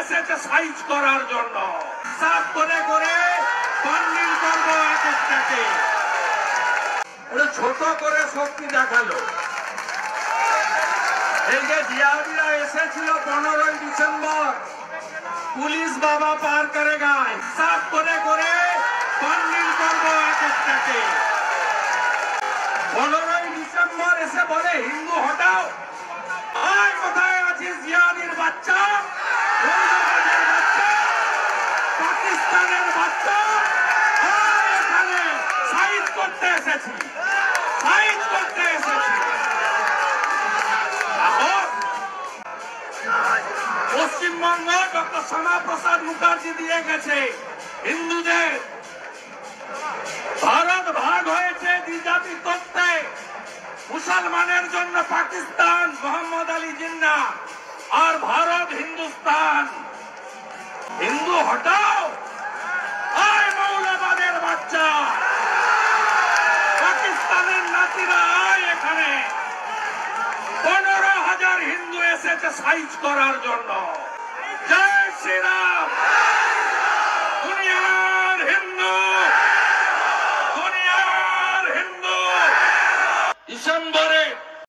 এসেছে সাইজ করার জন্য। সাফ করে করে বান্ডিল করবো এক একটাকে। ওরা ছোট করে শক্তি দেখালো। এই যে জিয়াউদ্দিনরা এসেছিল 15ই ডিসেম্বর, পুলিশ বাবা পার করে গায়, সাফ করে করে বান্ডিল করবো এক একটাকে। 15ই ডিসেম্বর এসে বলে হিন্দু হটাও। আয় কোথায় আছিস জিয়াউদ্দিনের বাচ্চা, মৌলবাদের বাচ্চা, পাকিস্তানের বাচ্চা। আয় এখানে সাইজ করতে এসেছি, সাইজ করতে এসেছি। পশ্চিমবঙ্গ ডক্টর শ্যামাপ্রসাদ মুখার্জি দিয়ে গেছে হিন্দুদের। ভারত ভাগ হয়েছে দ্বিজাতি তত্ত্বে, মুসলমানের জন্য পাকিস্তান মোহাম্মদ আলী জিন্না, আর ভারত হিন্দুস্তান। হিন্দু হটাও, আয় মৌলবাদের বাচ্চা, পাকিস্তানের নাতিরা আয় এখানে। 15,000 হিন্দু এসেছে সাইজ করার জন্য। জয় শ্রীরাম।